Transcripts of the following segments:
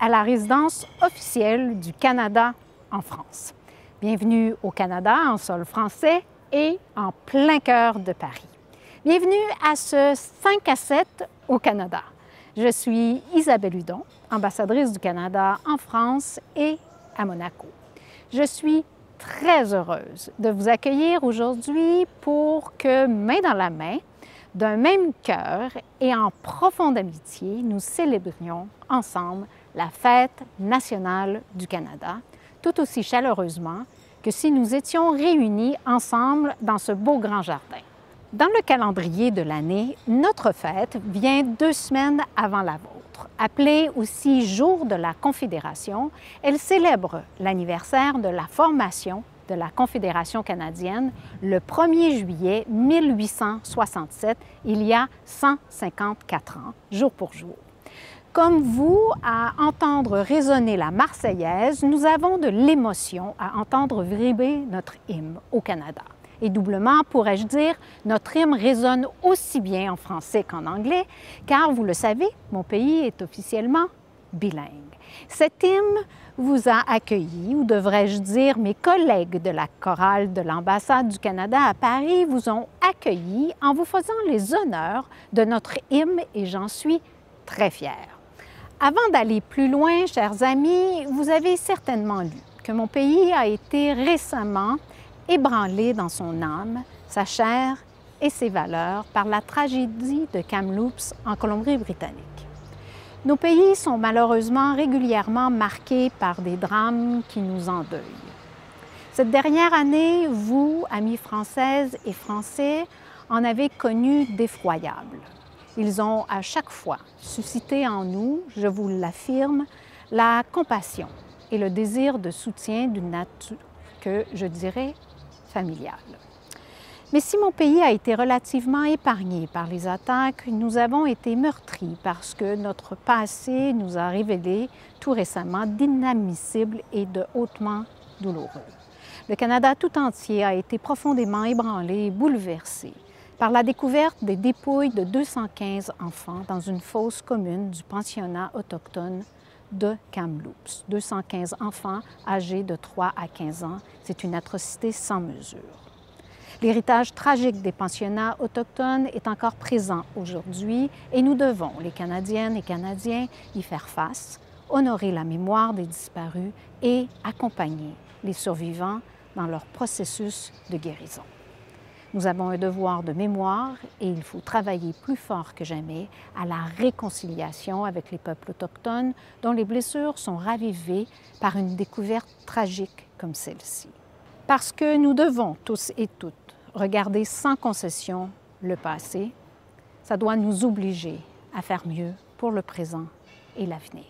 à la résidence officielle du Canada en France. Bienvenue au Canada en sol français et en plein cœur de Paris. Bienvenue à ce 5 à 7 au Canada. Je suis Isabelle Hudon, ambassadrice du Canada en France et à Monaco. Je suis très heureuse de vous accueillir aujourd'hui pour que, main dans la main, d'un même cœur et en profonde amitié, nous célébrions ensemble la Fête nationale du Canada, tout aussi chaleureusement que si nous étions réunis ensemble dans ce beau grand jardin. Dans le calendrier de l'année, notre fête vient 2 semaines avant la vôtre. Appelée aussi Jour de la Confédération, elle célèbre l'anniversaire de la formation de la Confédération canadienne le 1er juillet 1867, il y a 154 ans, jour pour jour. Comme vous, à entendre résonner la Marseillaise, nous avons de l'émotion à entendre vibrer notre hymne au Canada. Et doublement, pourrais-je dire, notre hymne résonne aussi bien en français qu'en anglais, car vous le savez, mon pays est officiellement bilingue. Cet hymne vous a accueilli, ou devrais-je dire, mes collègues de la chorale de l'ambassade du Canada à Paris vous ont accueilli en vous faisant les honneurs de notre hymne et j'en suis très fière. Avant d'aller plus loin, chers amis, vous avez certainement lu que mon pays a été récemment ébranlé dans son âme, sa chair et ses valeurs par la tragédie de Kamloops en Colombie-Britannique. Nos pays sont malheureusement régulièrement marqués par des drames qui nous endeuillent. Cette dernière année, vous, amis françaises et Français, en avez connu d'effroyables. Ils ont à chaque fois suscité en nous, je vous l'affirme, la compassion et le désir de soutien d'une nature que je dirais familiale. Mais si mon pays a été relativement épargné par les attaques, nous avons été meurtris parce que notre passé nous a révélé tout récemment d'inadmissibles et de hautement douloureux. Le Canada tout entier a été profondément ébranlé et bouleversé par la découverte des dépouilles de 215 enfants dans une fosse commune du pensionnat autochtone de Kamloops. 215 enfants âgés de 3 à 15 ans, c'est une atrocité sans mesure. L'héritage tragique des pensionnats autochtones est encore présent aujourd'hui et nous devons, les Canadiennes et Canadiens, y faire face, honorer la mémoire des disparus et accompagner les survivants dans leur processus de guérison. Nous avons un devoir de mémoire et il faut travailler plus fort que jamais à la réconciliation avec les peuples autochtones dont les blessures sont ravivées par une découverte tragique comme celle-ci. Parce que nous devons tous et toutes regarder sans concession le passé, ça doit nous obliger à faire mieux pour le présent et l'avenir.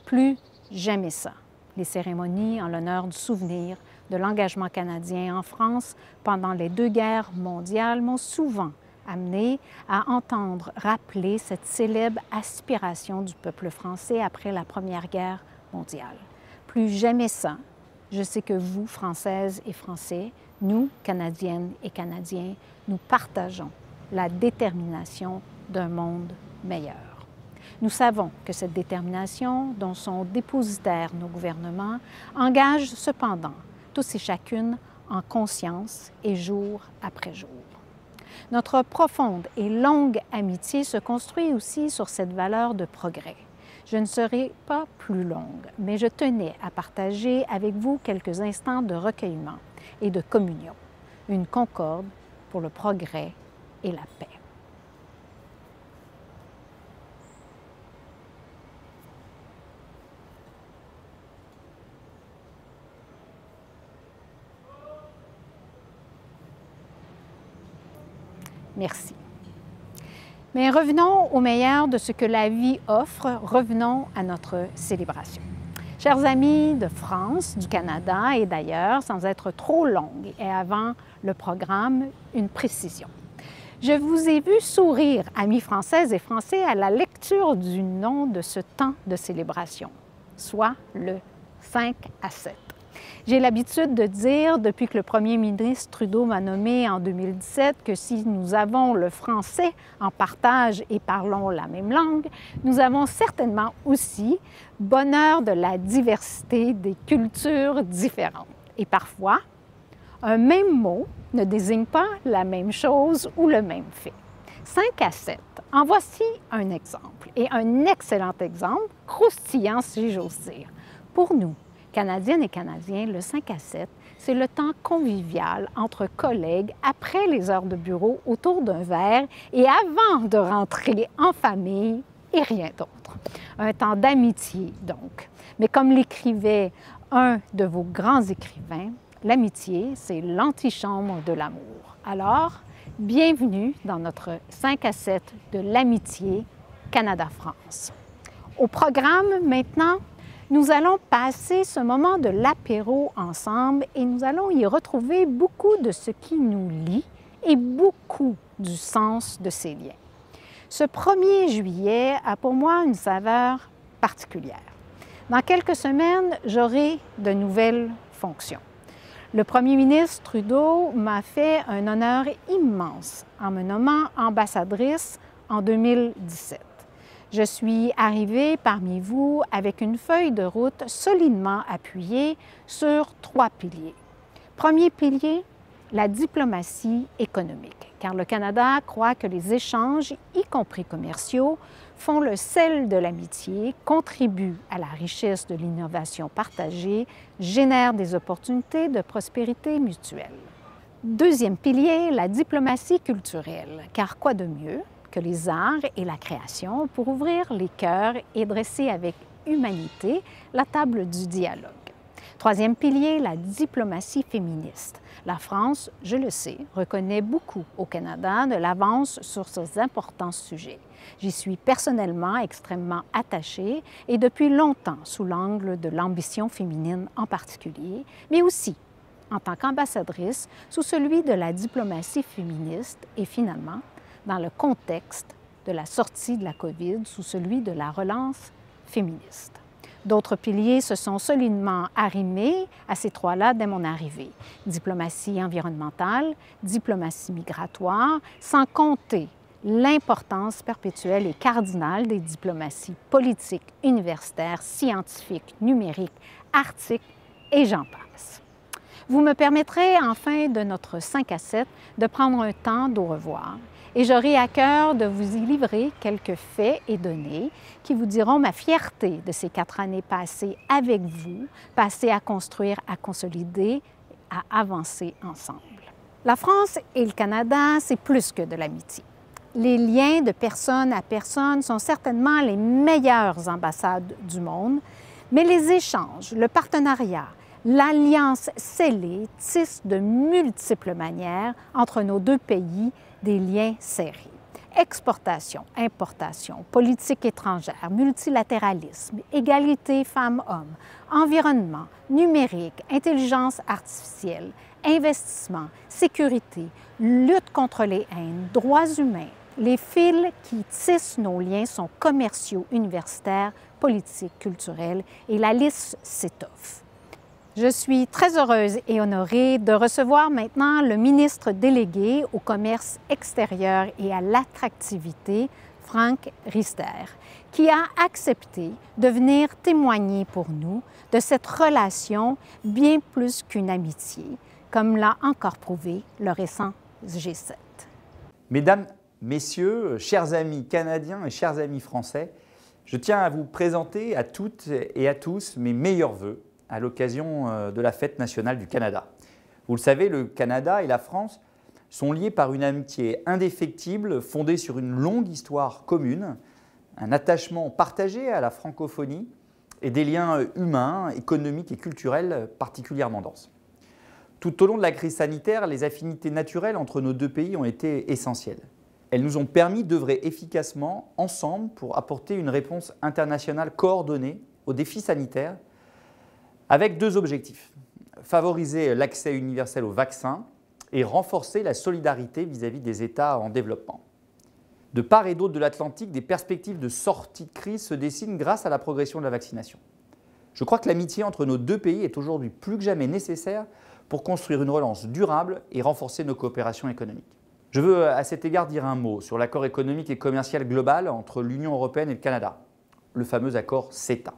Plus jamais ça, les cérémonies en l'honneur du souvenir de l'engagement canadien en France pendant les 2 guerres mondiales m'ont souvent amené à entendre rappeler cette célèbre aspiration du peuple français après la Première Guerre mondiale. Plus jamais ça, je sais que vous, Françaises et Français, nous, Canadiennes et Canadiens, nous partageons la détermination d'un monde meilleur. Nous savons que cette détermination, dont sont dépositaires nos gouvernements, engage cependant tous et chacune en conscience et jour après jour. Notre profonde et longue amitié se construit aussi sur cette valeur de progrès. Je ne serai pas plus longue, mais je tenais à partager avec vous quelques instants de recueillement et de communion, une concorde pour le progrès et la paix. Merci. Mais revenons au meilleur de ce que la vie offre, revenons à notre célébration. Chers amis de France, du Canada et d'ailleurs, sans être trop longue et avant le programme, une précision. Je vous ai vu sourire, amis françaises et Français, à la lecture du nom de ce temps de célébration, soit le 5 à 7. J'ai l'habitude de dire, depuis que le premier ministre Trudeau m'a nommé en 2017, que si nous avons le français en partage et parlons la même langue, nous avons certainement aussi bonheur de la diversité des cultures différentes. Et parfois, un même mot ne désigne pas la même chose ou le même fait. 5 à 7, en voici un exemple, et un excellent exemple, croustillant si j'ose dire. Pour nous, Canadiennes et Canadiens, le 5 à 7, c'est le temps convivial entre collègues après les heures de bureau autour d'un verre et avant de rentrer en famille et rien d'autre. Un temps d'amitié, donc. Mais comme l'écrivait un de vos grands écrivains, l'amitié, c'est l'antichambre de l'amour. Alors, bienvenue dans notre 5 à 7 de l'amitié Canada-France. Au programme, maintenant, nous allons passer ce moment de l'apéro ensemble et nous allons y retrouver beaucoup de ce qui nous lie et beaucoup du sens de ces liens. Ce 1er juillet a pour moi une saveur particulière. Dans quelques semaines, j'aurai de nouvelles fonctions. Le premier ministre Trudeau m'a fait un honneur immense en me nommant ambassadrice en 2017. Je suis arrivée parmi vous avec une feuille de route solidement appuyée sur 3 piliers. Premier pilier, la diplomatie économique, car le Canada croit que les échanges, y compris commerciaux, font le sel de l'amitié, contribuent à la richesse de l'innovation partagée, génèrent des opportunités de prospérité mutuelle. Deuxième pilier, la diplomatie culturelle, car quoi de mieux que les arts et la création pour ouvrir les cœurs et dresser avec humanité la table du dialogue. Troisième pilier, la diplomatie féministe. La France, je le sais, reconnaît beaucoup au Canada de l'avance sur ces importants sujets. J'y suis personnellement extrêmement attachée et depuis longtemps sous l'angle de l'ambition féminine en particulier, mais aussi en tant qu'ambassadrice sous celui de la diplomatie féministe et finalement dans le contexte de la sortie de la COVID sous celui de la relance féministe. D'autres piliers se sont solidement arrimés à ces 3-là dès mon arrivée. Diplomatie environnementale, diplomatie migratoire, sans compter l'importance perpétuelle et cardinale des diplomaties politiques, universitaires, scientifiques, numériques, arctiques et j'en passe. Vous me permettrez, en fin de notre 5 à 7, de prendre un temps d'au revoir et j'aurai à cœur de vous y livrer quelques faits et données qui vous diront ma fierté de ces 4 années passées avec vous, passées à construire, à consolider, à avancer ensemble. La France et le Canada, c'est plus que de l'amitié. Les liens de personne à personne sont certainement les meilleures ambassades du monde, mais les échanges, le partenariat, l'alliance scellée tisse de multiples manières entre nos 2 pays des liens serrés. Exportation, importation, politique étrangère, multilatéralisme, égalité femmes-hommes, environnement, numérique, intelligence artificielle, investissement, sécurité, lutte contre les haines, droits humains. Les fils qui tissent nos liens sont commerciaux, universitaires, politiques, culturels et la liste s'étoffe. Je suis très heureuse et honorée de recevoir maintenant le ministre délégué au commerce extérieur et à l'attractivité, Frank Riester, qui a accepté de venir témoigner pour nous de cette relation bien plus qu'une amitié, comme l'a encore prouvé le récent G7. Mesdames, Messieurs, chers amis canadiens et chers amis français, je tiens à vous présenter à toutes et à tous mes meilleurs vœux à l'occasion de la fête nationale du Canada. Vous le savez, le Canada et la France sont liés par une amitié indéfectible fondée sur une longue histoire commune, un attachement partagé à la francophonie et des liens humains, économiques et culturels particulièrement denses. Tout au long de la crise sanitaire, les affinités naturelles entre nos 2 pays ont été essentielles. Elles nous ont permis d'œuvrer efficacement ensemble pour apporter une réponse internationale coordonnée aux défis sanitaires avec 2 objectifs. Favoriser l'accès universel aux vaccins et renforcer la solidarité vis-à-vis des États en développement. De part et d'autre de l'Atlantique, des perspectives de sortie de crise se dessinent grâce à la progression de la vaccination. Je crois que l'amitié entre nos deux pays est aujourd'hui plus que jamais nécessaire pour construire une relance durable et renforcer nos coopérations économiques. Je veux à cet égard dire un mot sur l'accord économique et commercial global entre l'Union européenne et le Canada, le fameux accord CETA.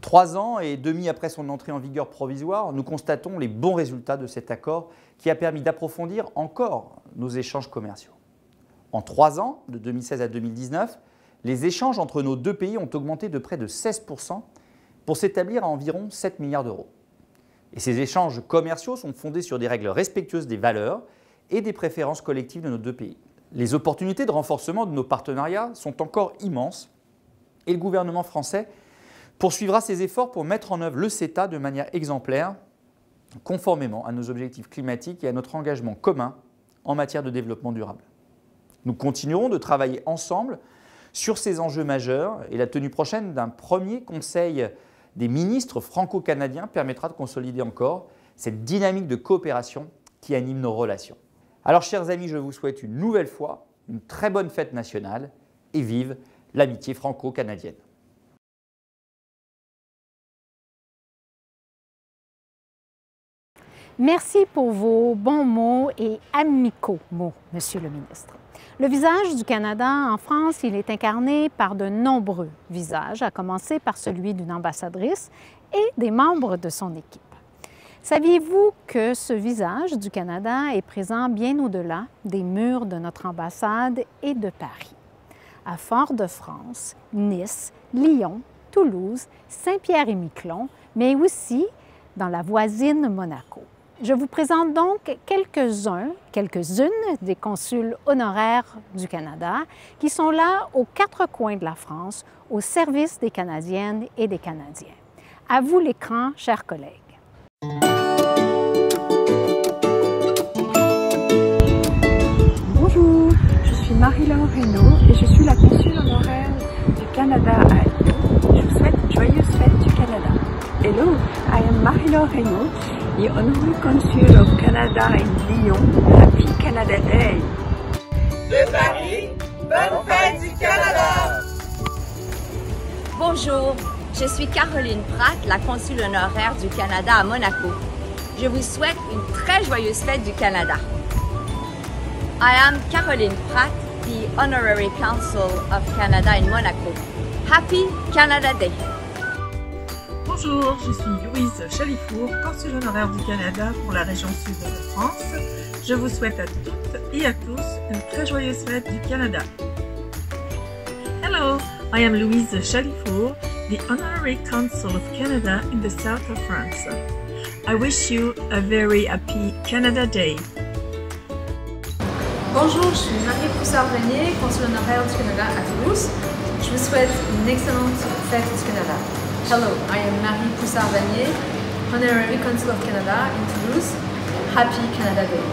3 ans et demi après son entrée en vigueur provisoire, nous constatons les bons résultats de cet accord qui a permis d'approfondir encore nos échanges commerciaux. En 3 ans, de 2016 à 2019, les échanges entre nos deux pays ont augmenté de près de 16% pour s'établir à environ 7 milliards d'euros. Et ces échanges commerciaux sont fondés sur des règles respectueuses des valeurs et des préférences collectives de nos deux pays. Les opportunités de renforcement de nos partenariats sont encore immenses et le gouvernement français poursuivra ses efforts pour mettre en œuvre le CETA de manière exemplaire, conformément à nos objectifs climatiques et à notre engagement commun en matière de développement durable. Nous continuerons de travailler ensemble sur ces enjeux majeurs et la tenue prochaine d'un premier conseil des ministres franco-canadiens permettra de consolider encore cette dynamique de coopération qui anime nos relations. Alors, chers amis, je vous souhaite une nouvelle fois une très bonne fête nationale et vive l'amitié franco-canadienne. Merci pour vos bons mots et amicaux mots, Monsieur le ministre. Le visage du Canada en France, il est incarné par de nombreux visages, à commencer par celui d'une ambassadrice et des membres de son équipe. Saviez-vous que ce visage du Canada est présent bien au-delà des murs de notre ambassade et de Paris? À Fort-de-France, Nice, Lyon, Toulouse, Saint-Pierre-et-Miquelon, mais aussi dans la voisine Monaco. Je vous présente donc quelques-unes des consuls honoraires du Canada qui sont là aux 4 coins de la France, au service des Canadiennes et des Canadiens. À vous l'écran, chers collègues. Bonjour, je suis Marie-Laure Reynaud et je suis la consul honoraire du Canada à Lyon. Je vous souhaite une joyeuse fête du Canada. Hello, I am Marie-Laure Reynaud, the Honorary Consul of Canada in Lyon. Happy Canada Day! De Paris, bonne fête du Canada! Bonjour, je suis Caroline Pratt, la consul honoraire du Canada à Monaco. Je vous souhaite une très joyeuse fête du Canada. I am Caroline Pratt, the Honorary Consul of Canada in Monaco. Happy Canada Day! Bonjour, je suis Louise Chalifour, consul honoraire du Canada pour la région sud de France. Je vous souhaite à toutes et à tous une très joyeuse fête du Canada. Hello, I am Louise Chalifour, the Honorary Consul of Canada in the south of France. I wish you a very happy Canada Day. Bonjour, je suis Marie Poussard-Vanier, consul honoraire du Canada à Toulouse. Je vous souhaite une excellente fête du Canada. Hello, I am Marie Poussard-Vanier, Honorary Consul of Canada in Toulouse. Happy Canada Day.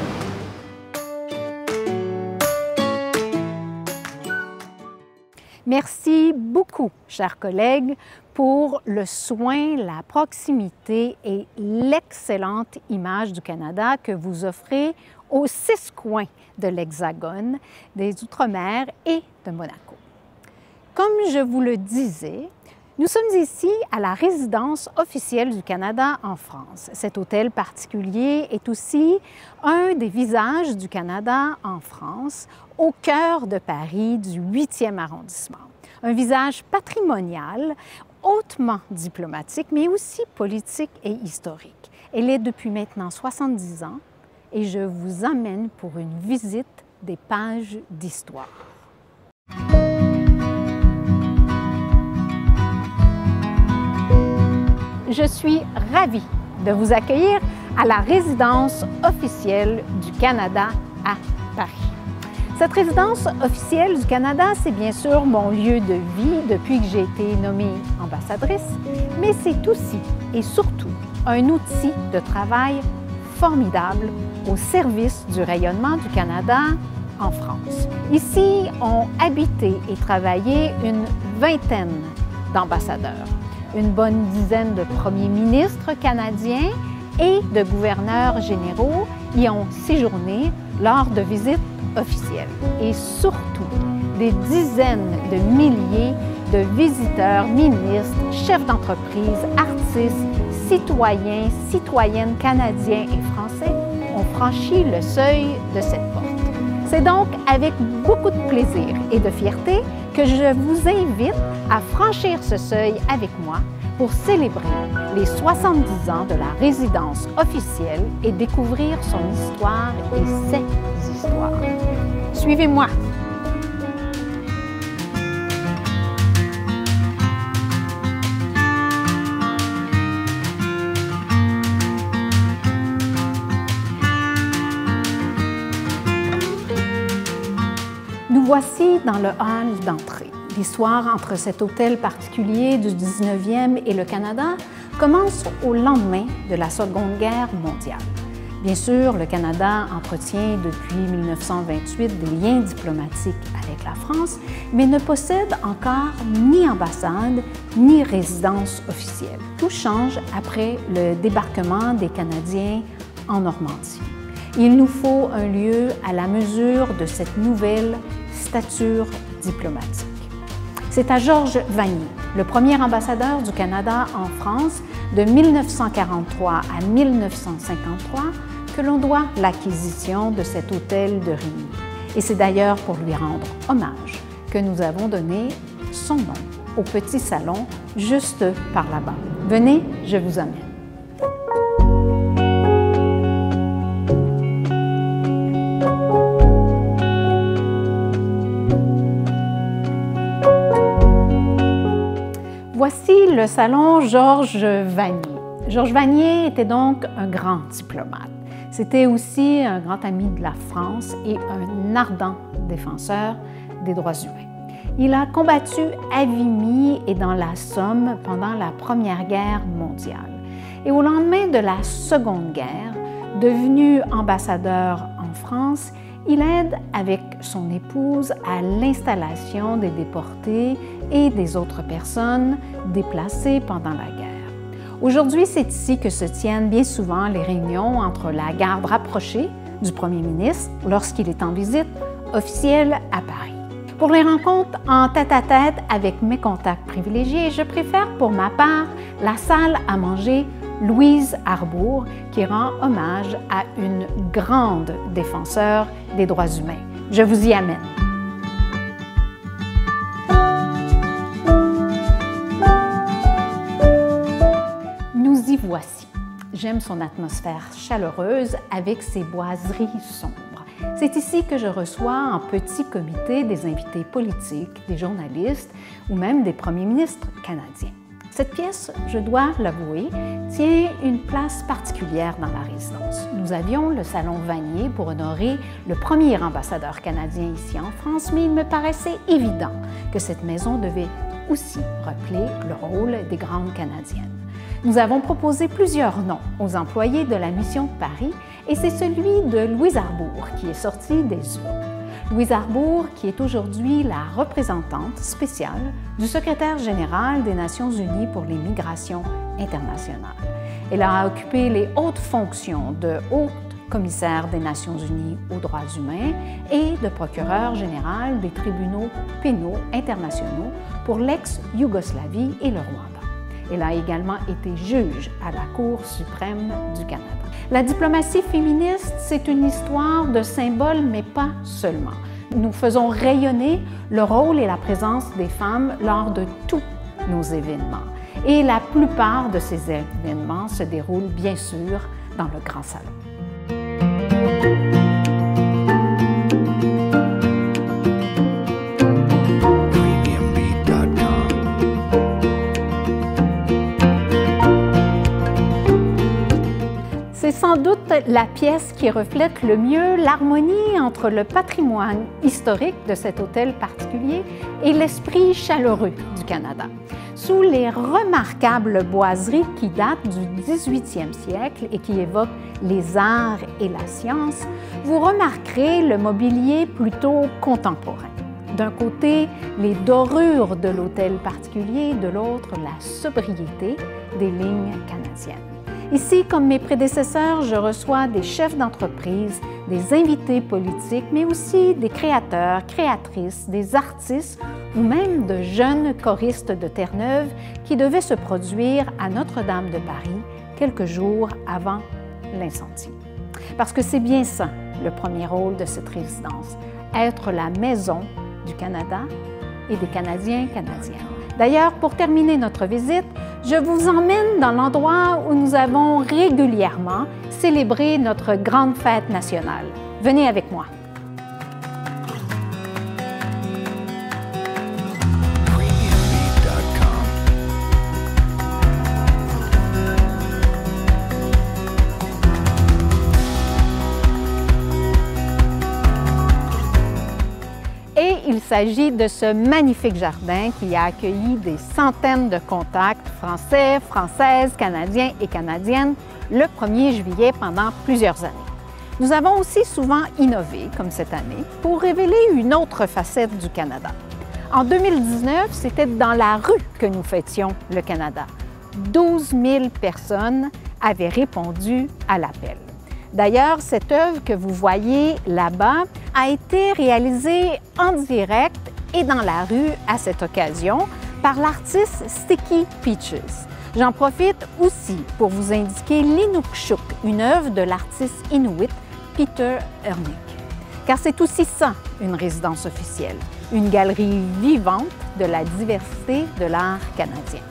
Merci beaucoup, chers collègues, pour le soin, la proximité et l'excellente image du Canada que vous offrez aux 6 coins de l'Hexagone, des Outre-mer et de Monaco. Comme je vous le disais, nous sommes ici à la résidence officielle du Canada en France. Cet hôtel particulier est aussi un des visages du Canada en France, au cœur de Paris, du 8e arrondissement. Un visage patrimonial, hautement diplomatique, mais aussi politique et historique. Elle est depuis maintenant 70 ans et je vous emmène pour une visite des pages d'histoire. Je suis ravie de vous accueillir à la résidence officielle du Canada à Paris. Cette résidence officielle du Canada, c'est bien sûr mon lieu de vie depuis que j'ai été nommée ambassadrice, mais c'est aussi et surtout un outil de travail formidable au service du rayonnement du Canada en France. Ici ont habité et travaillé une vingtaine d'ambassadeurs, une bonne dizaine de premiers ministres canadiens et de gouverneurs généraux y ont séjourné lors de visites officielles. Et surtout, des dizaines de milliers de visiteurs, ministres, chefs d'entreprise, artistes, citoyens, citoyennes canadiens et français ont franchi le seuil de cette porte. C'est donc avec beaucoup de plaisir et de fierté que je vous invite à franchir ce seuil avec moi pour célébrer les 70 ans de la résidence officielle et découvrir son histoire et ses histoires. Suivez-moi! Nous voici dans le hall d'entrée. L'histoire entre cet hôtel particulier du 19e et le Canada commence au lendemain de la Seconde Guerre mondiale. Bien sûr, le Canada entretient depuis 1928 des liens diplomatiques avec la France, mais ne possède encore ni ambassade ni résidence officielle. Tout change après le débarquement des Canadiens en Normandie. Il nous faut un lieu à la mesure de cette nouvelle stature diplomatique. C'est à Georges Vanier, le premier ambassadeur du Canada en France de 1943 à 1953, que l'on doit l'acquisition de cet hôtel de Rigny. Et c'est d'ailleurs pour lui rendre hommage que nous avons donné son nom au petit salon juste par là-bas. Venez, je vous emmène. Voici le salon Georges Vanier. Georges Vanier était donc un grand diplomate. C'était aussi un grand ami de la France et un ardent défenseur des droits humains. Il a combattu à Vimy et dans la Somme pendant la Première Guerre mondiale. Et au lendemain de la Seconde Guerre, devenu ambassadeur en France, il aide avec son épouse à l'installation des déportés et des autres personnes déplacées pendant la guerre. Aujourd'hui, c'est ici que se tiennent bien souvent les réunions entre la garde rapprochée du premier ministre lorsqu'il est en visite officielle à Paris. Pour les rencontres en tête-à-tête avec mes contacts privilégiés, je préfère pour ma part la salle à manger Louise Arbour, qui rend hommage à une grande défenseure des droits humains. Je vous y amène. Nous y voici. J'aime son atmosphère chaleureuse avec ses boiseries sombres. C'est ici que je reçois en petit comité des invités politiques, des journalistes ou même des premiers ministres canadiens. Cette pièce, je dois l'avouer, tient une place particulière dans la résidence. Nous avions le salon Vanier pour honorer le premier ambassadeur canadien ici en France, mais il me paraissait évident que cette maison devait aussi rappeler le rôle des grandes Canadiennes. Nous avons proposé plusieurs noms aux employés de la mission de Paris et c'est celui de Louise Arbour qui est sorti des urnes. Louise Arbour, qui est aujourd'hui la représentante spéciale du secrétaire général des Nations unies pour les migrations internationales. Elle a occupé les hautes fonctions de haute commissaire des Nations unies aux droits humains et de procureur général des tribunaux pénaux internationaux pour l'ex-Yougoslavie et le Rwanda. Elle a également été juge à la Cour suprême du Canada. La diplomatie féministe, c'est une histoire de symboles, mais pas seulement. Nous faisons rayonner le rôle et la présence des femmes lors de tous nos événements. Et la plupart de ces événements se déroulent bien sûr dans le Grand Salon. C'est sans doute la pièce qui reflète le mieux l'harmonie entre le patrimoine historique de cet hôtel particulier et l'esprit chaleureux du Canada. Sous les remarquables boiseries qui datent du 18e siècle et qui évoquent les arts et la science, vous remarquerez le mobilier plutôt contemporain. D'un côté, les dorures de l'hôtel particulier, de l'autre, la sobriété des lignes canadiennes. Ici, comme mes prédécesseurs, je reçois des chefs d'entreprise, des invités politiques, mais aussi des créateurs, créatrices, des artistes ou même de jeunes choristes de Terre-Neuve qui devaient se produire à Notre-Dame de Paris quelques jours avant l'incendie. Parce que c'est bien ça, le premier rôle de cette résidence, être la maison du Canada et des Canadiens et Canadiennes. D'ailleurs, pour terminer notre visite, je vous emmène dans l'endroit où nous avons régulièrement célébré notre grande fête nationale. Venez avec moi. Il s'agit de ce magnifique jardin qui a accueilli des centaines de contacts français, françaises, canadiens et canadiennes le 1er juillet pendant plusieurs années. Nous avons aussi souvent innové, comme cette année, pour révéler une autre facette du Canada. En 2019, c'était dans la rue que nous fêtions le Canada. 12 000 personnes avaient répondu à l'appel. D'ailleurs, cette œuvre que vous voyez là-bas a été réalisée en direct et dans la rue à cette occasion par l'artiste Sticky Peaches. J'en profite aussi pour vous indiquer l'Inukshuk, une œuvre de l'artiste inuit Peter Ernick. Car c'est aussi ça, une résidence officielle, une galerie vivante de la diversité de l'art canadien.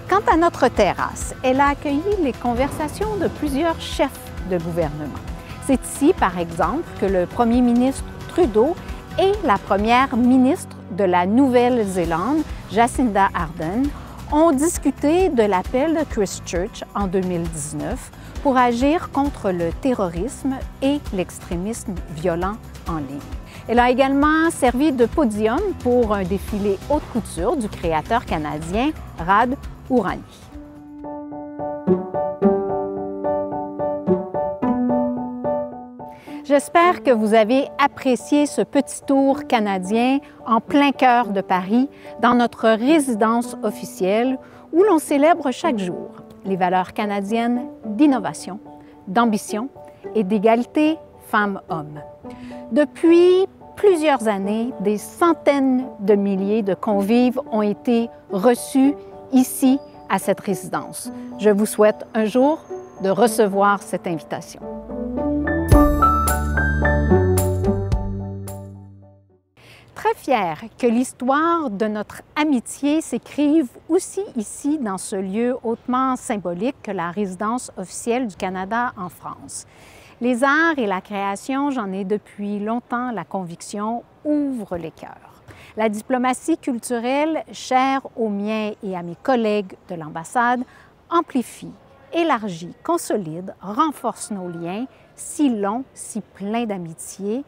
Quant à notre terrasse, elle a accueilli les conversations de plusieurs chefs de gouvernement. C'est ici, par exemple, que le premier ministre Trudeau et la première ministre de la Nouvelle-Zélande, Jacinda Ardern, ont discuté de l'appel de Christchurch en 2019 pour agir contre le terrorisme et l'extrémisme violent en ligne. Elle a également servi de podium pour un défilé haute couture du créateur canadien Rad Hourani. J'espère que vous avez apprécié ce petit tour canadien en plein cœur de Paris, dans notre résidence officielle où l'on célèbre chaque jour les valeurs canadiennes d'innovation, d'ambition et d'égalité femmes-hommes. Depuis plusieurs années, des centaines de milliers de convives ont été reçus ici à cette résidence. Je vous souhaite un jour de recevoir cette invitation. Très fière que l'histoire de notre amitié s'écrive aussi ici dans ce lieu hautement symbolique que la résidence officielle du Canada en France. Les arts et la création, j'en ai depuis longtemps la conviction, ouvrent les cœurs. La diplomatie culturelle, chère aux miens et à mes collègues de l'ambassade, amplifie, élargit, consolide, renforce nos liens, si longs, si pleins d'amitié,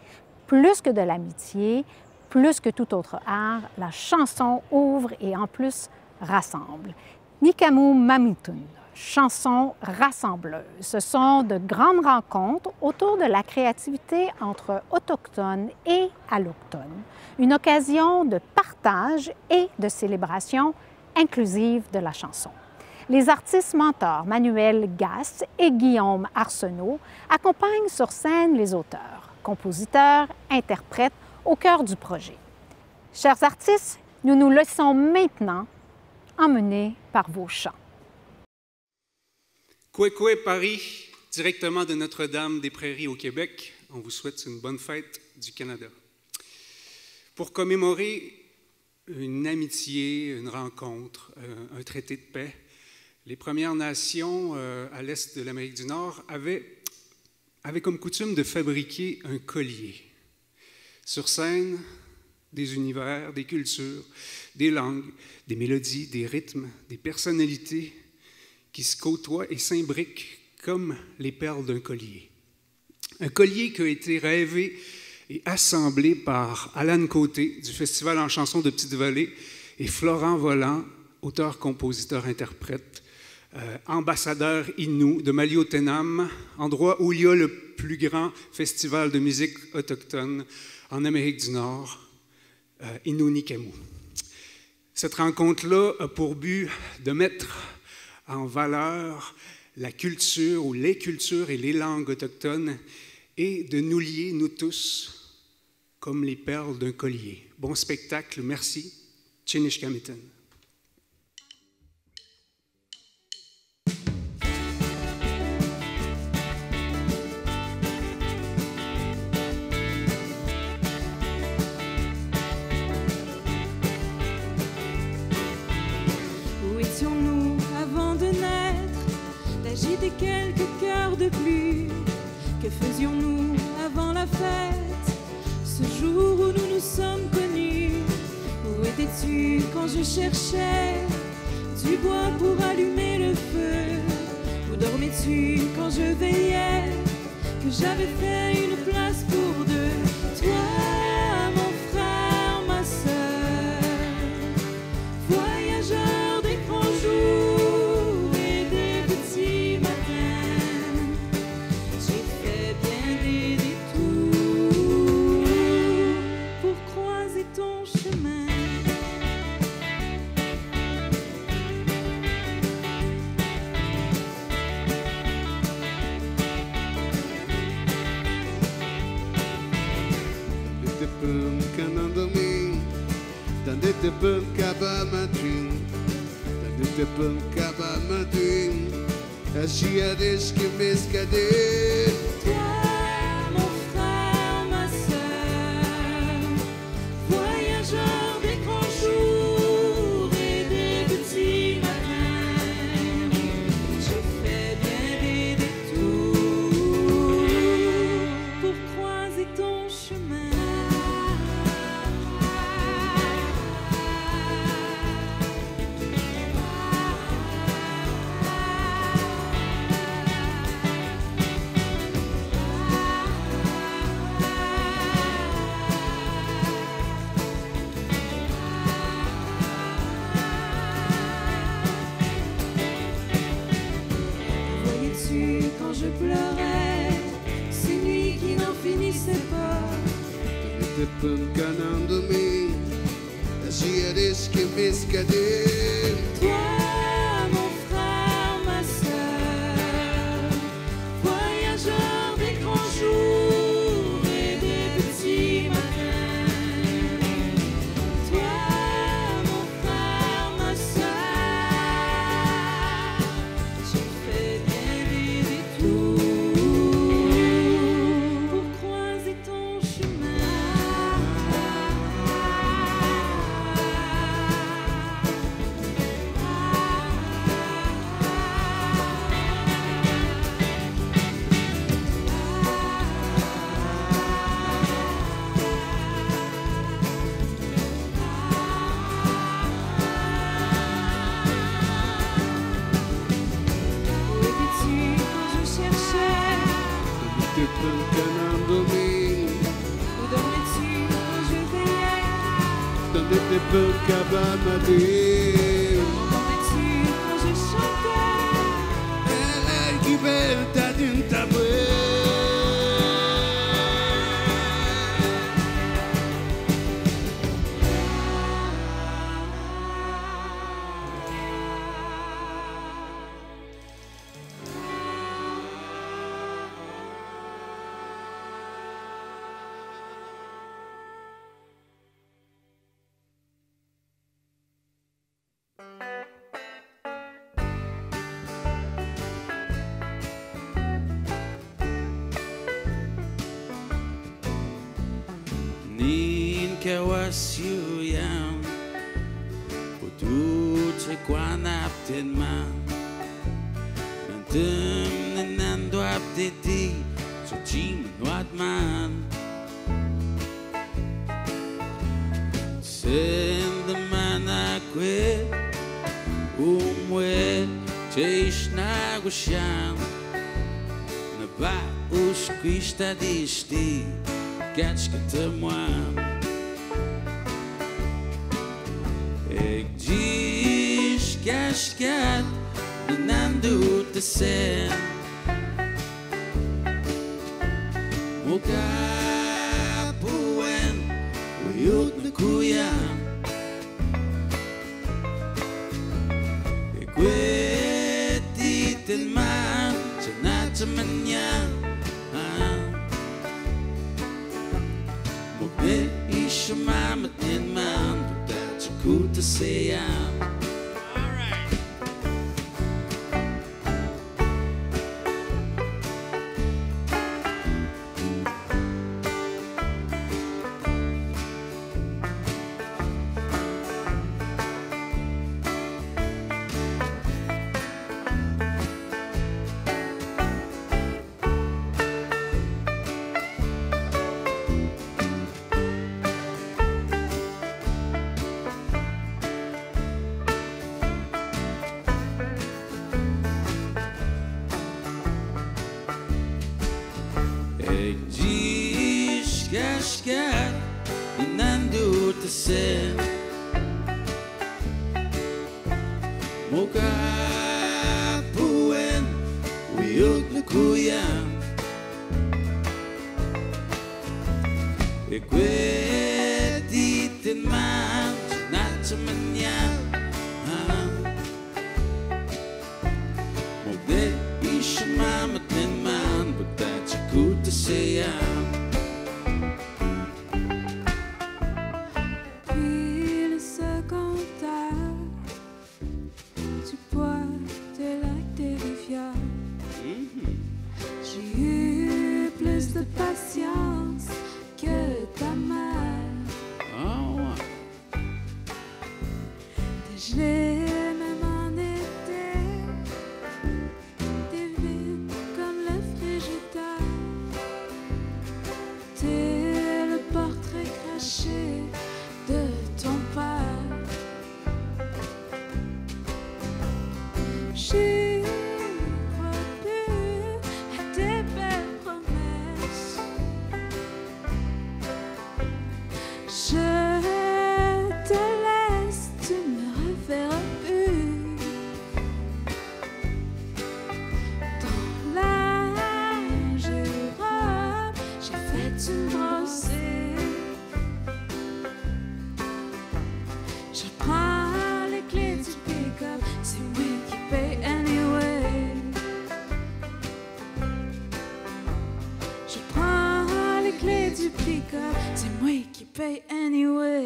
plus que de l'amitié, plus que tout autre art, la chanson ouvre et en plus rassemble. Nikamu Mamitun, chanson rassembleuse. Ce sont de grandes rencontres autour de la créativité entre autochtones et allochtones. Une occasion de partage et de célébration inclusive de la chanson. Les artistes mentors Manuel Gasse et Guillaume Arsenault accompagnent sur scène les auteurs, compositeurs, interprètes au cœur du projet. Chers artistes, nous nous laissons maintenant emmener par vos chants. Koué Paris, directement de Notre-Dame-des-Prairies au Québec, on vous souhaite une bonne fête du Canada. Pour commémorer une amitié, une rencontre, un traité de paix, les Premières Nations à l'est de l'Amérique du Nord avaient comme coutume de fabriquer un collier. Sur scène, des univers, des cultures, des langues, des mélodies, des rythmes, des personnalités qui se côtoient et s'imbriquent comme les perles d'un collier. Un collier qui a été rêvé et assemblé par Alan Côté du Festival en chansons de Petite-Vallée et Florent Volant, auteur, compositeur, interprète, ambassadeur Innu de Maliotenam, endroit où il y a le plus grand festival de musique autochtone en Amérique du Nord, Innu-Nikamu. Cette rencontre-là a pour but de mettre en valeur la culture ou les cultures et les langues autochtones et de nous lier, nous tous, comme les perles d'un collier. Bon spectacle, merci. Tchinishkamiten. Où étions-nous avant de naître, d'agiter quelques cœurs de plus? Que faisions-nous avant la fête, ce jour où nous nous sommes connus? Où étais-tu quand je cherchais du bois pour allumer le feu? Où dormais-tu quand je veillais que j'avais fait une place pour deux? Toi, mon frère, ma sœur, voyageur des grands jours et des petits matins, j'ai fait bien des détours pour croiser ton chemin. Te pun kaba madrin, te pun kaba madrin, agiades que mescade. Toi, mon frère, ma sœur, voyageur des grands jours et des petits matins, j'ai fait bien des détours pour croiser ton chemin. Quand je pleurais, ces nuits qui n'en finissaient pas. Te pun canando-me, agiades que mescade. Toi, mon frère, ma sœur, voyageur des grands jours et des petits matins. Toi, mon frère, ma sœur, j'ai fait bien des détours pour croiser ton chemin. Où étais-tu quand je cherchais? Te pun canando-me, Où dormais-tu quand je veillais? te pun kaba madrin. Où entendais-tu quand je chantais? Ela que benta din tabre. Nin kawasyu yan Putut sa kwanap din man Nantum nanando aptiti Sa chimanwat man Send the man akwe Umwe Cheish na gusyan Na ba uskwista disti Catch que te moi Ik diz cascat Nando te sen Muka puen Uyut na kuya Ik weet niet in mij natamanya Mugbe ishamamat ninman Butachakuta sayam Gashgat Inandu Tasen Moka Puen Uyuk Nukuyan Ekweditin man Natamanya Mogde Ishamatin man Butachakuta sayam C'est moi qui paye anyway.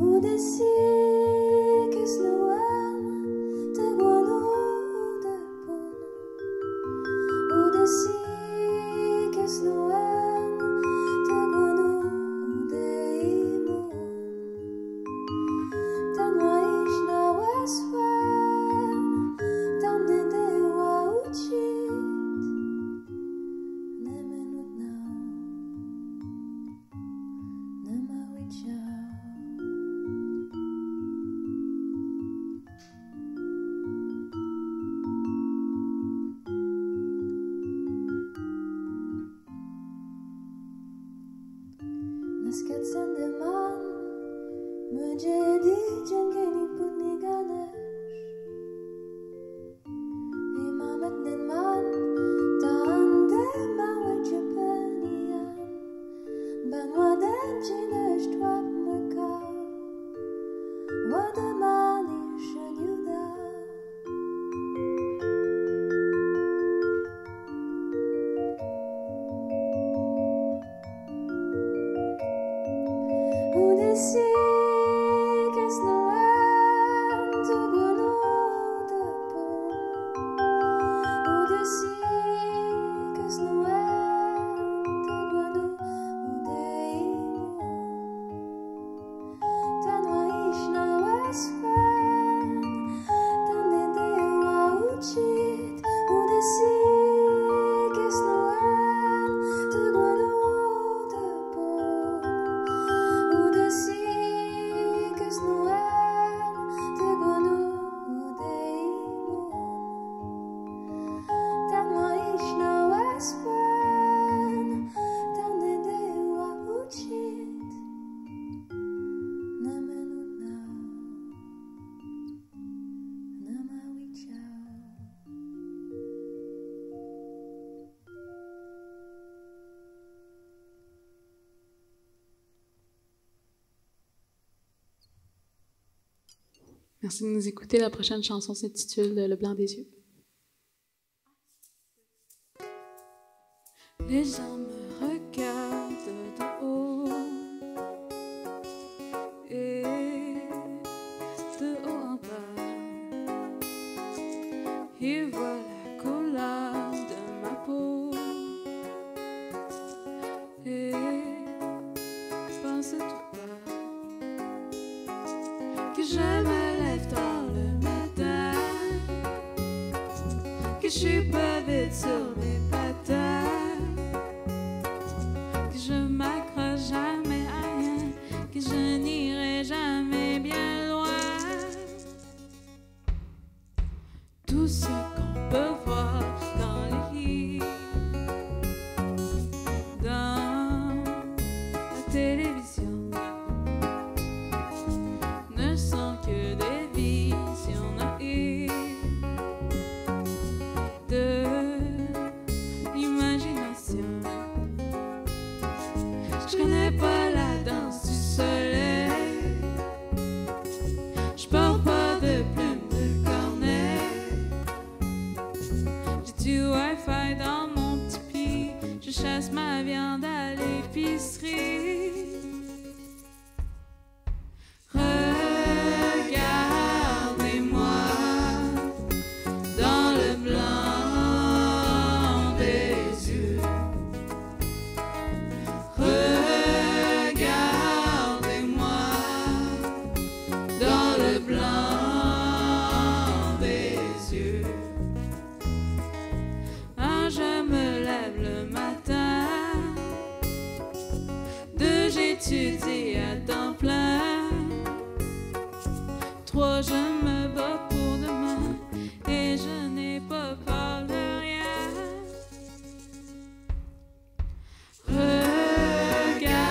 Udesi kes noel Merci de nous écouter. La prochaine chanson s'intitule Le blanc des yeux. Les gens me regardent de haut et de haut en bas. Ils voient la couleur de ma peau et pensent tout bas que je me lève tard le matin, que je suis pas vite sur mes patates, que je m'accroche jamais à rien, que je n'irai jamais bien loin. Tout ce qu'on peut voir dans les livres, dans la télévision, ne sont que des visions naïves de l'imagination. Je connais pas la danse du soleil, je porte pas de plumes de cornet, j'ai du Wi-Fi dans mon petit pied, je chasse ma viande à l'épicerie. Regardez-moi dans le blanc des yeux. Regardez-moi dans le blanc des yeux. Un, je me lève le matin, deux, j'étudie à temps plein, trois, je me bats pour demain et je n'ai pas peur de rien.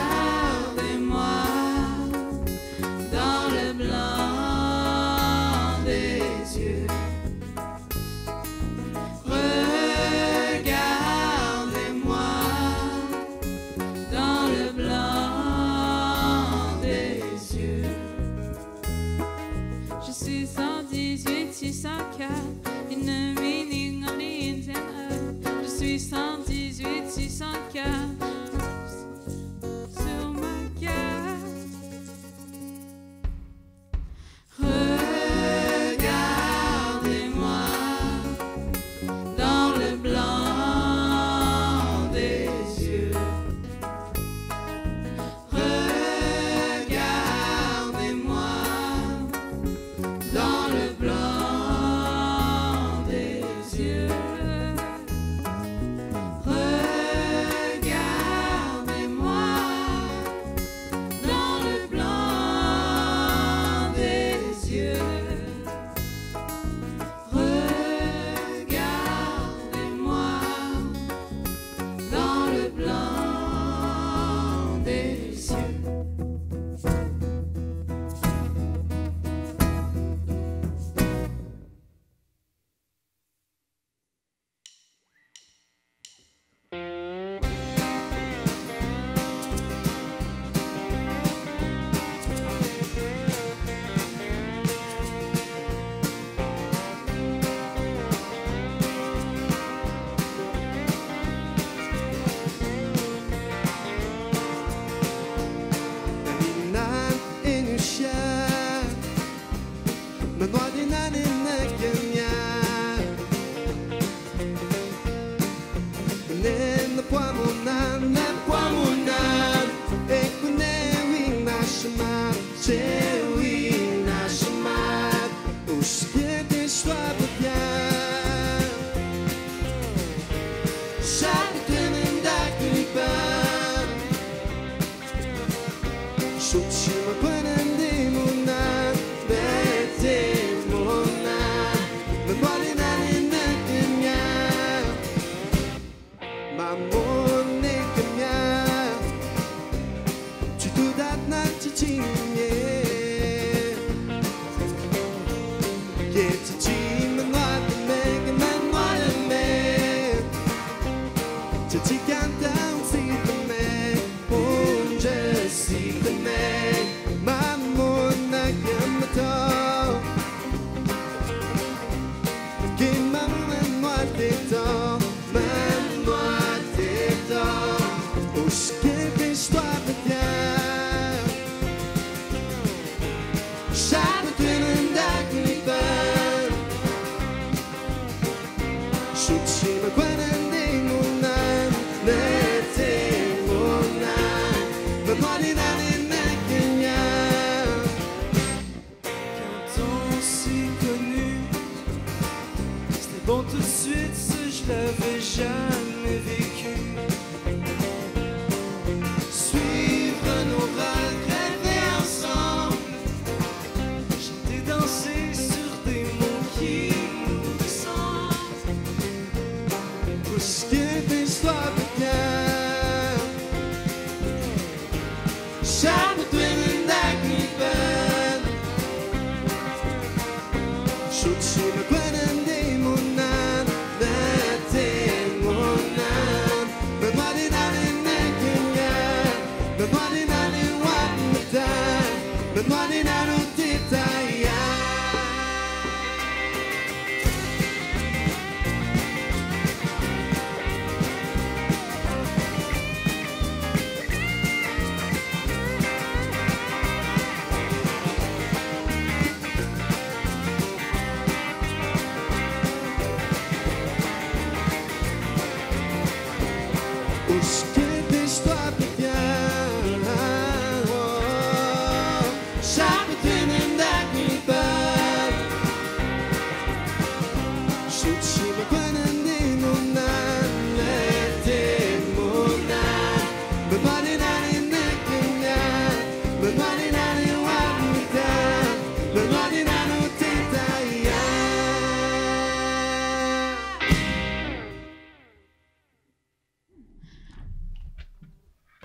Regardez-moi dans le blanc des yeux. Regardez-moi dans le blanc des yeux. Je suis 118, 604, une meaning on the internet. Je suis 118, 604 sur ma carte. Regardez-moi dans le blanc des yeux. Regardez-moi dans le blanc des yeux. Regardez-moi dans le blanc des yeux. Regardez-moi dans le blanc des yeux.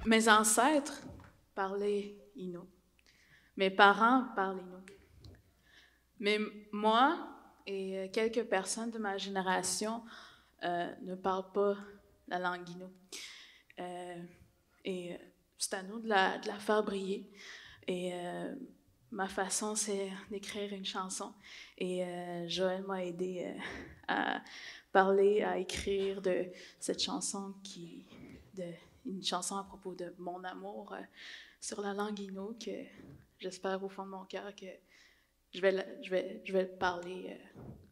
Mes ancêtres parlaient Innu. Mes parents parlent Innu. Mais moi et quelques personnes de ma génération ne parlent pas la langue Innu. Et c'est à nous de la faire briller. Et ma façon, c'est d'écrire une chanson. Et Joël m'a aidé à parler, à écrire de cette chanson une chanson à propos de mon amour sur la langue Innu, que j'espère au fond de mon cœur que je vais le parler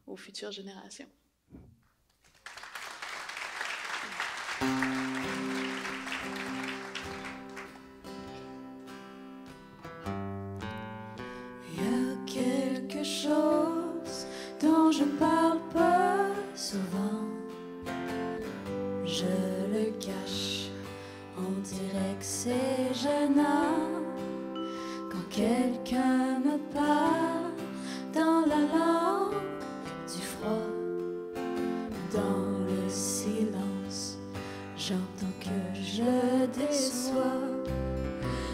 aux futures générations. Il y a quelque chose dont je ne parle pas souvent. Je le cache. On dirait que c'est gênant quand quelqu'un me parle dans la langue du froid. Dans le silence, j'entends que je déçois.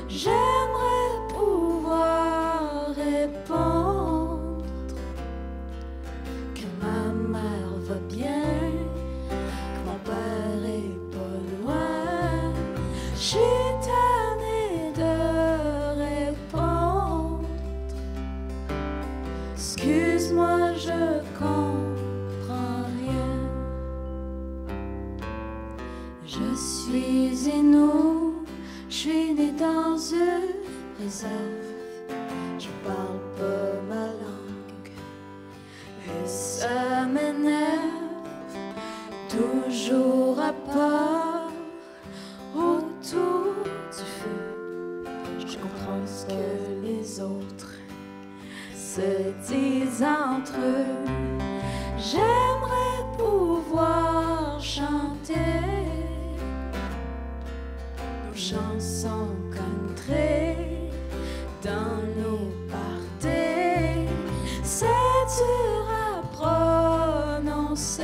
J'aimerais pouvoir répondre que ma mère va bien, que mon père est pas loin. Je suis tannée de répondre. Excuse-moi, je comprends rien. Je suis Innu, je suis née dans une réserve. Je parle pas ma langue et ça m'énerve. Toujours à part autour du feu, je comprends ce que les autres se disent entre eux. J'aimerais pouvoir chanter nos chansons country dans nos parties. C'est dur à prononcer,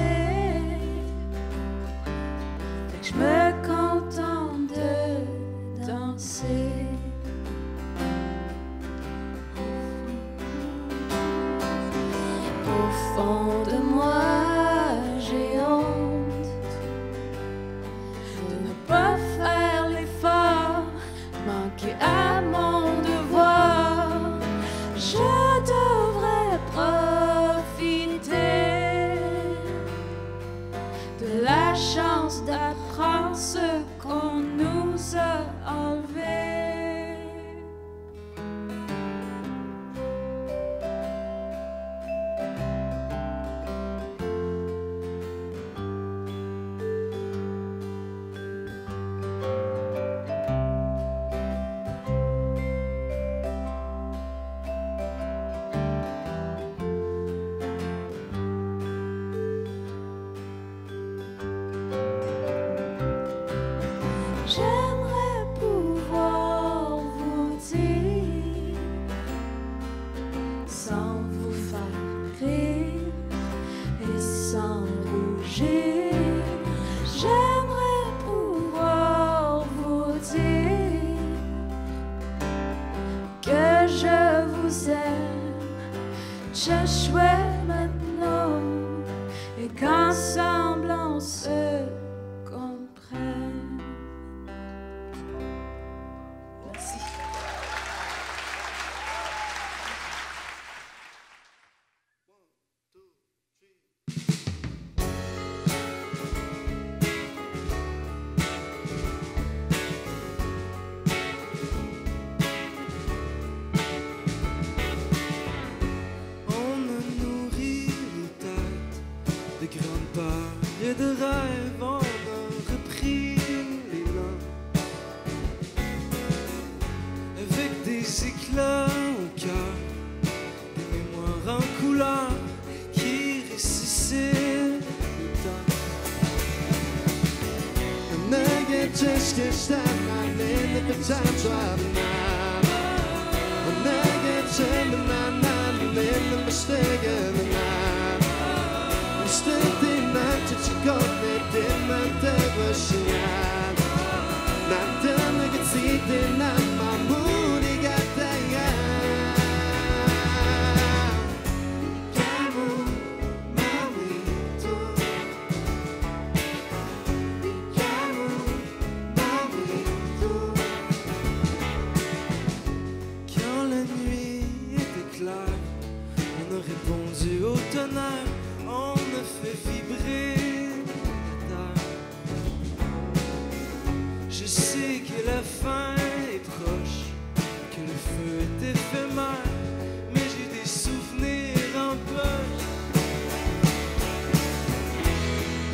fait que je me contente de danser. Au fond de moi, j'ai honte de ne pas faire l'effort, manquer à mon devoir. Je devrais profiter de la chance d'apprendre ce qu'on nous a enlevé. cherchais maintenant et qu'ensemble on se comprenne. Merci. Et de rêves, on a repris l'élan avec des éclats au cœur, des mémoires en couleur qui ressuscitent le temps. And I get just can't stop my name at the time driving now. And I get turned to my mind and made the mistake of the night. Mistake ci connette mentre scian Natana che si tena mamuni gataya Chiamo mamito Chiamo mamito Quand la nuit était claire on a répondu au tonnerre on a fait vibrer je sais que la fin est proche, que le feu est éphémère, mais j'ai des souvenirs en poche.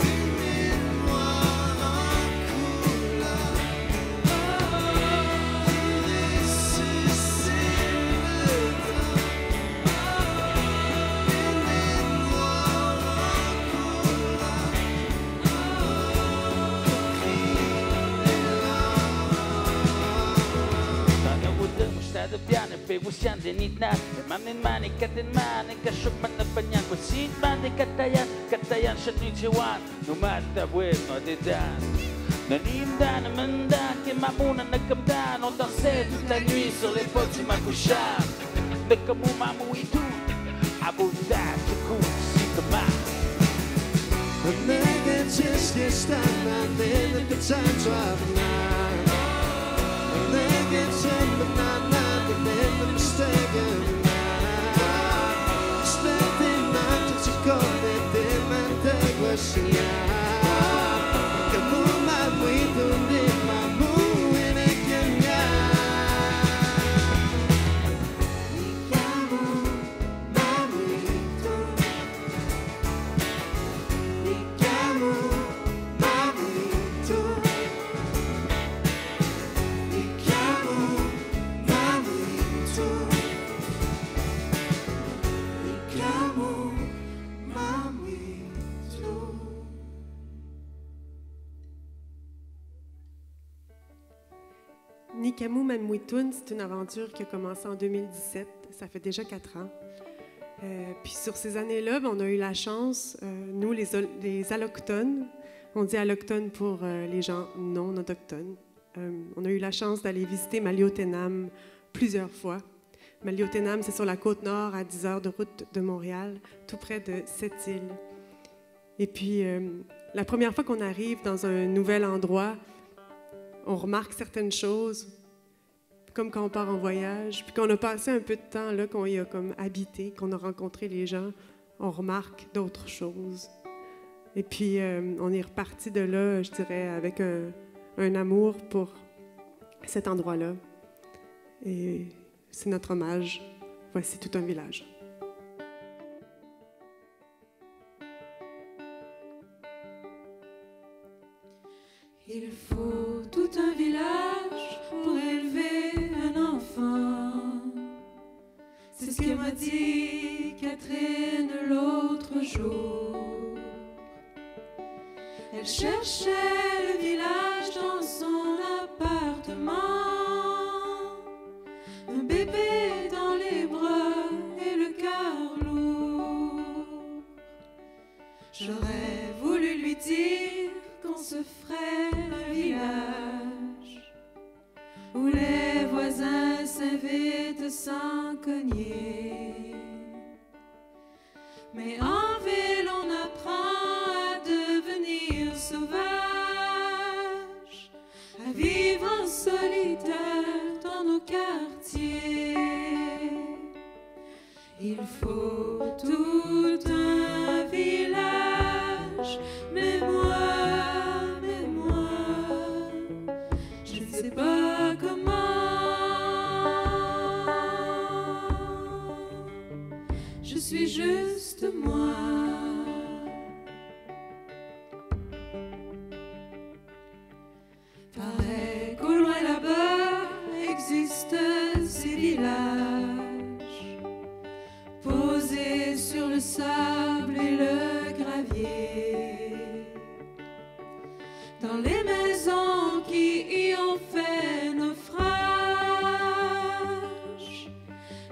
Des mémoires en couleur qui ressuscitent le temps. Des mémoires en couleur. Ada piane pe usian de nitna mamin mani katen mani kashuk man na panyan ko sit mani katayan shatu jiwan no mata bueno de dan nanim dan mandan que mamuna na kamdan on dansait toute la nuit sur les potes du Makoucham de comme mamou et tout abuda tu si kama nigga just get stuck my name at the time driving now nigga tell me not made the mistake of the night. Expecting not to go that they might take what she had. Can move my way through my mood and it can Mi chiamo Mamito. Mi chiamo Mamito. Mi chiamo Nikamu Manmouitoun, c'est une aventure qui a commencé en 2017. Ça fait déjà 4 ans. Puis sur ces années-là, on a eu la chance, nous les allochtones, on dit allochtones pour les gens non autochtones, on a eu la chance d'aller visiter Maliotenam plusieurs fois. Maliotenam, c'est sur la côte nord, à 10 heures de route de Montréal, tout près de Sept-Îles. Et puis, la première fois qu'on arrive dans un nouvel endroit, on remarque certaines choses, comme quand on part en voyage, puis qu'on a passé un peu de temps là, qu'on y a comme habité, qu'on a rencontré les gens, on remarque d'autres choses. Et puis, on est reparti de là, je dirais, avec un amour pour cet endroit-là. Et c'est notre hommage. Voici tout un village. Il faut tout un village pour élever un enfant. C'est ce que m'a dit Catherine l'autre jour. Elle cherchait le village dans son appartement. Un bébé dans les bras et le cœur lourd. J'aurais voulu lui dire qu'on se ferait un village où les voisins s'invitent sans cogner. Mais en ville on apprend à devenir sauvage, à vivre en solitaire dans nos quartiers. Il faut tout un village, mais moi, je ne sais pas comment. Je suis juste moi. Pareil qu'au loin là-bas existent ces villages posés sur le sable et le gravier, dans les maisons qui y ont fait naufrage.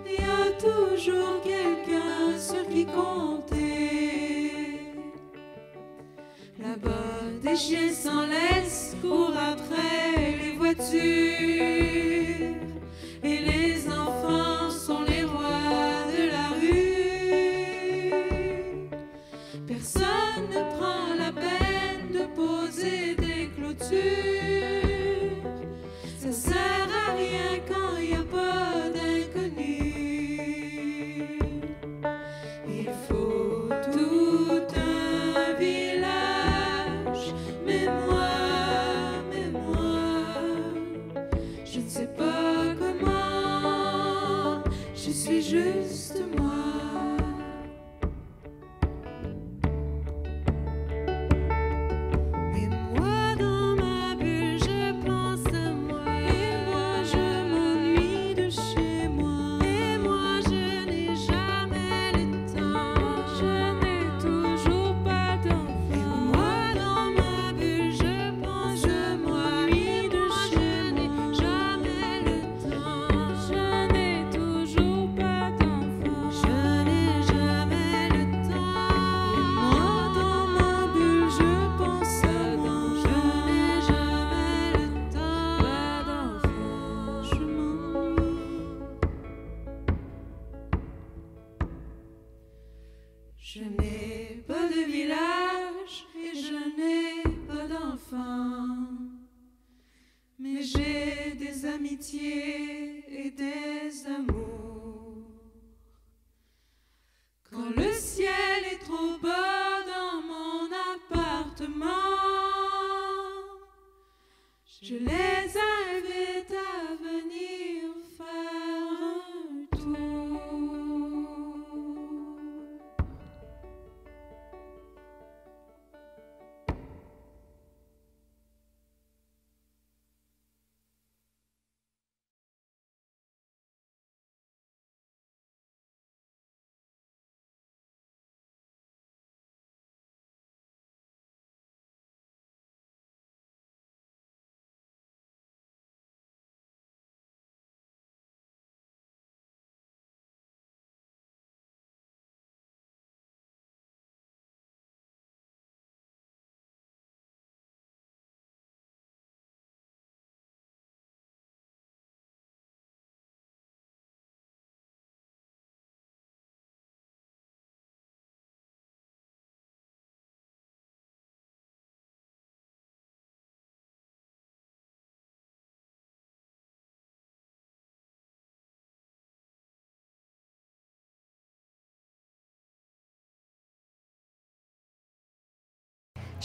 Il y a toujours quelqu'un sur qui compter. Là-bas, des chiens sans laisse courent après les voitures, et les enfants sont les rois de la rue. Personne ne prend la peine de poser des clôtures. Ça sert à rien quand il n'y a pas d'inconnu. Il faut tout un village, mais moi, je ne sais pas comment. Je suis juste moi. Et moi dans ma bulle je pense à moi. Et moi je m'ennuie de chez moi. Et moi je n'ai jamais le temps. Je n'ai toujours pas d'enfant. Et moi dans ma bulle je pense, je m'ennuie de chez moi. Jamais le temps. Je n'ai toujours pas d'enfant. Je n'ai jamais le temps. Et moi dans ma bulle je pense à moi. Je n'ai jamais le temps. Pas d'enfant, je m'ennuie. Je n'ai pas de village et je n'ai pas d'enfant, mais j'ai des amitiés et des amours. Quand le ciel est trop bas dans mon appartement, je les invite à venir faire un tour.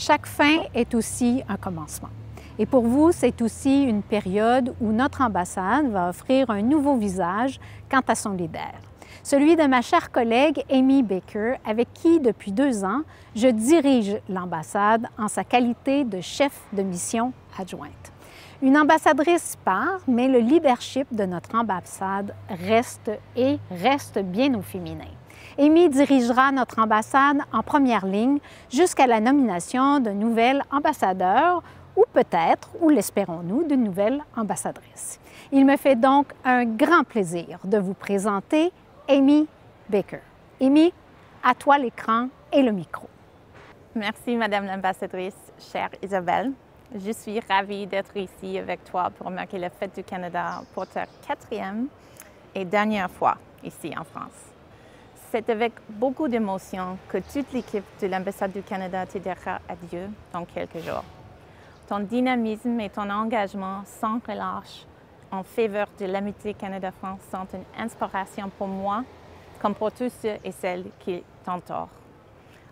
Chaque fin est aussi un commencement. Et pour vous, c'est aussi une période où notre ambassade va offrir un nouveau visage quant à son leader. Celui de ma chère collègue Amy Baker, avec qui, depuis 2 ans, je dirige l'ambassade en sa qualité de chef de mission adjointe. Une ambassadrice part, mais le leadership de notre ambassade reste bien au féminin. Amy dirigera notre ambassade en première ligne jusqu'à la nomination d'un nouvel ambassadeur ou peut-être, ou l'espérons-nous, d'une nouvelle ambassadrice. Il me fait donc un grand plaisir de vous présenter Amy Baker. Amy, à toi l'écran et le micro. Merci, Madame l'ambassadrice, chère Isabelle. Je suis ravie d'être ici avec toi pour marquer la Fête du Canada pour ta 4e et dernière fois ici en France. C'est avec beaucoup d'émotion que toute l'équipe de l'ambassade du Canada te dira adieu dans quelques jours. Ton dynamisme et ton engagement sans relâche en faveur de l'amitié Canada-France sont une inspiration pour moi, comme pour tous ceux et celles qui t'entourent.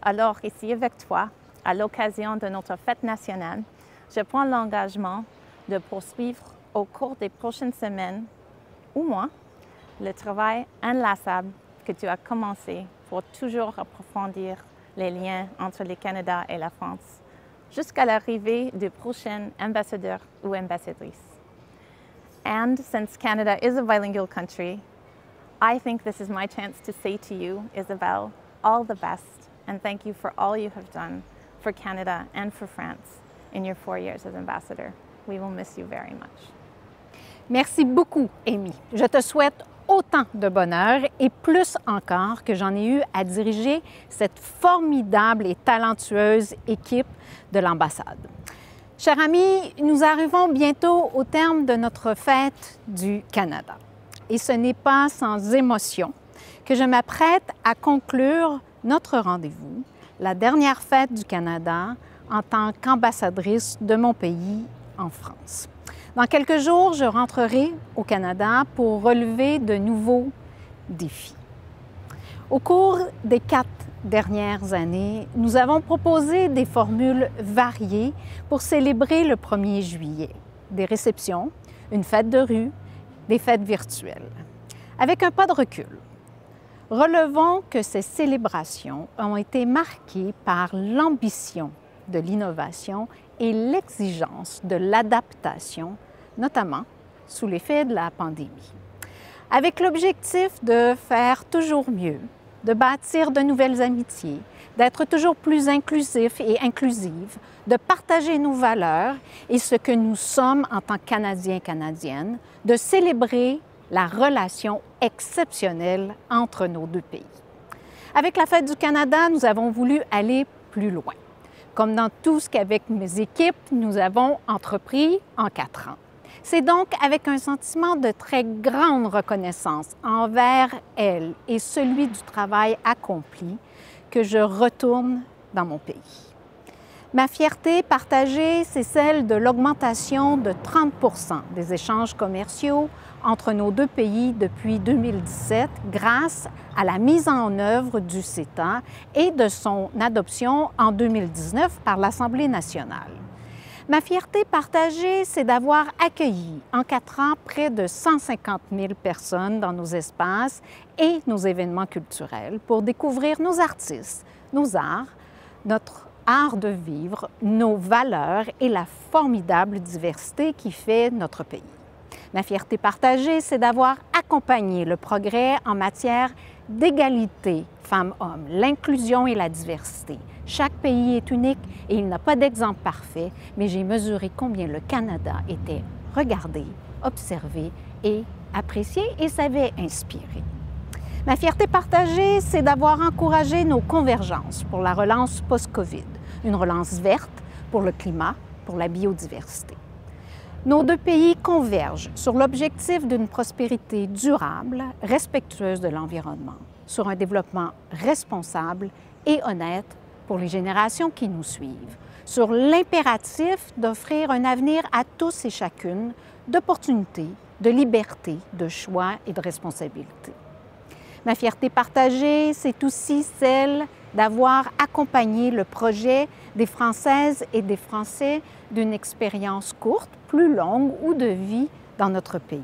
Alors, ici avec toi, à l'occasion de notre fête nationale, je prends l'engagement de poursuivre au cours des prochaines semaines ou mois le travail inlassable que tu as commencé pour toujours approfondir les liens entre le Canada et la France, jusqu'à l'arrivée du prochain ambassadeur ou ambassadrice. And since Canada is a bilingual country, I think this is my chance to say to you, Isabelle, all the best, and thank you for all you have done for Canada and for France in your 4 years as ambassador. We will miss you very much. Merci beaucoup, Amy. Je te souhaite autant de bonheur et plus encore que j'en ai eu à diriger cette formidable et talentueuse équipe de l'ambassade. Chers amis, nous arrivons bientôt au terme de notre fête du Canada. Et ce n'est pas sans émotion que je m'apprête à conclure notre rendez-vous, la dernière fête du Canada en tant qu'ambassadrice de mon pays en France. Dans quelques jours, je rentrerai au Canada pour relever de nouveaux défis. Au cours des 4 dernières années, nous avons proposé des formules variées pour célébrer le 1er juillet. Des réceptions, une fête de rue, des fêtes virtuelles. Avec un pas de recul, relevons que ces célébrations ont été marquées par l'ambition de l'innovation et l'exigence de l'adaptation, notamment sous l'effet de la pandémie. Avec l'objectif de faire toujours mieux, de bâtir de nouvelles amitiés, d'être toujours plus inclusif et inclusive, de partager nos valeurs et ce que nous sommes en tant que Canadiens et Canadiennes, de célébrer la relation exceptionnelle entre nos deux pays. Avec la Fête du Canada, nous avons voulu aller plus loin, comme dans tout ce qu'avec mes équipes, nous avons entrepris en 4 ans. C'est donc avec un sentiment de très grande reconnaissance envers elles et celui du travail accompli que je retourne dans mon pays. Ma fierté partagée, c'est celle de l'augmentation de 30 % des échanges commerciaux entre nos deux pays depuis 2017 grâce à la mise en œuvre du CETA et de son adoption en 2019 par l'Assemblée nationale. Ma fierté partagée, c'est d'avoir accueilli en 4 ans près de 150 000 personnes dans nos espaces et nos événements culturels pour découvrir nos artistes, nos arts, notre art de vivre, nos valeurs et la formidable diversité qui fait notre pays. Ma fierté partagée, c'est d'avoir accompagné le progrès en matière d'égalité femmes-hommes, l'inclusion et la diversité. Chaque pays est unique et il n'a pas d'exemple parfait, mais j'ai mesuré combien le Canada était regardé, observé et apprécié et savait inspirer. Ma fierté partagée, c'est d'avoir encouragé nos convergences pour la relance post-COVID, une relance verte pour le climat, pour la biodiversité. Nos deux pays convergent sur l'objectif d'une prospérité durable, respectueuse de l'environnement, sur un développement responsable et honnête pour les générations qui nous suivent, sur l'impératif d'offrir un avenir à tous et chacune d'opportunités, de liberté, de choix et de responsabilité. Ma fierté partagée, c'est aussi celle d'avoir accompagné le projet des Françaises et des Français d'une expérience courte, plus longue ou de vie dans notre pays.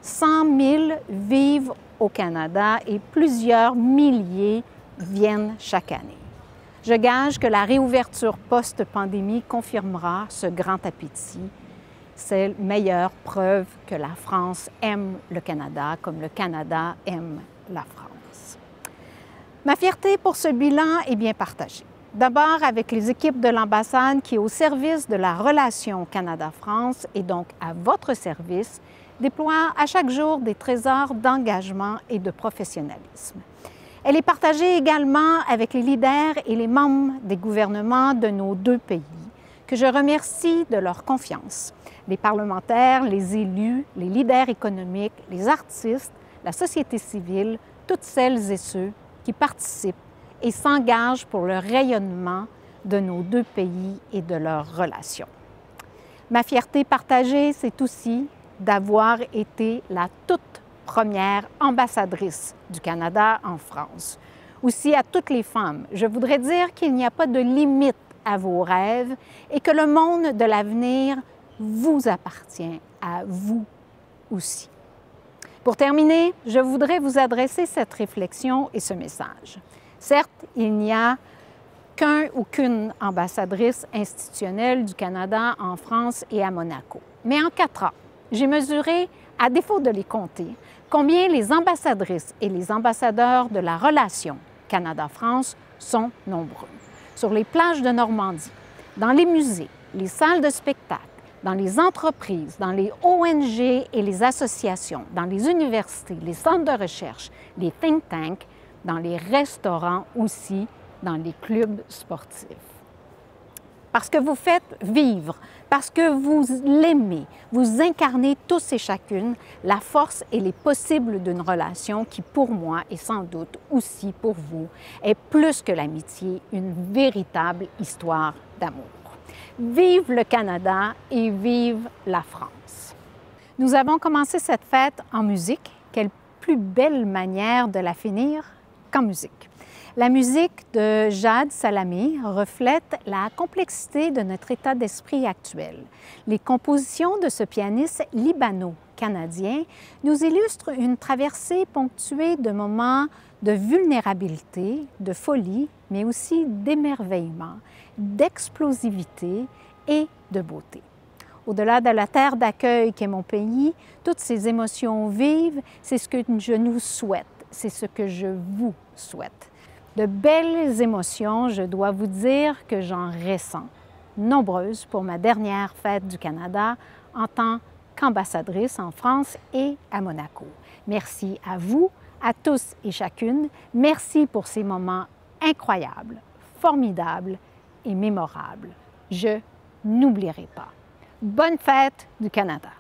100 000 vivent au Canada et plusieurs milliers viennent chaque année. Je gage que la réouverture post-pandémie confirmera ce grand appétit. C'est la meilleure preuve que la France aime le Canada comme le Canada aime la France. Ma fierté pour ce bilan est bien partagée. D'abord avec les équipes de l'ambassade qui, au service de la relation Canada-France et donc à votre service, déploient à chaque jour des trésors d'engagement et de professionnalisme. Elle est partagée également avec les leaders et les membres des gouvernements de nos deux pays, que je remercie de leur confiance. Les parlementaires, les élus, les leaders économiques, les artistes, la société civile, toutes celles et ceux qui participent et s'engagent pour le rayonnement de nos deux pays et de leurs relations. Ma fierté partagée, c'est aussi d'avoir été la toute première ambassadrice du Canada en France. Aussi à toutes les femmes, je voudrais dire qu'il n'y a pas de limite à vos rêves et que le monde de l'avenir vous appartient à vous aussi. Pour terminer, je voudrais vous adresser cette réflexion et ce message. Certes, il n'y a qu'un ou qu'une ambassadrice institutionnelle du Canada en France et à Monaco. Mais en 4 ans, j'ai mesuré, à défaut de les compter, combien les ambassadrices et les ambassadeurs de la relation Canada-France sont nombreux. Sur les plages de Normandie, dans les musées, les salles de spectacle, dans les entreprises, dans les ONG et les associations, dans les universités, les centres de recherche, les think tanks, dans les restaurants aussi, dans les clubs sportifs. Parce que vous faites vivre, parce que vous l'aimez, vous incarnez tous et chacune la force et les possibles d'une relation qui, pour moi, et sans doute aussi pour vous, est plus que l'amitié, une véritable histoire d'amour. Vive le Canada et vive la France! Nous avons commencé cette fête en musique. Quelle plus belle manière de la finir qu'en musique. La musique de Jade Salamé reflète la complexité de notre état d'esprit actuel. Les compositions de ce pianiste libano-canadien nous illustrent une traversée ponctuée de moments de vulnérabilité, de folie, mais aussi d'émerveillement, d'explosivité et de beauté. Au-delà de la terre d'accueil qu'est mon pays, toutes ces émotions vives, c'est ce que je nous souhaite, c'est ce que je vous souhaite. De belles émotions, je dois vous dire que j'en ressens, nombreuses pour ma dernière fête du Canada en tant qu'ambassadrice en France et à Monaco. Merci à vous, à tous et chacune. Merci pour ces moments incroyables, formidables et mémorables. Je n'oublierai pas. Bonne fête du Canada!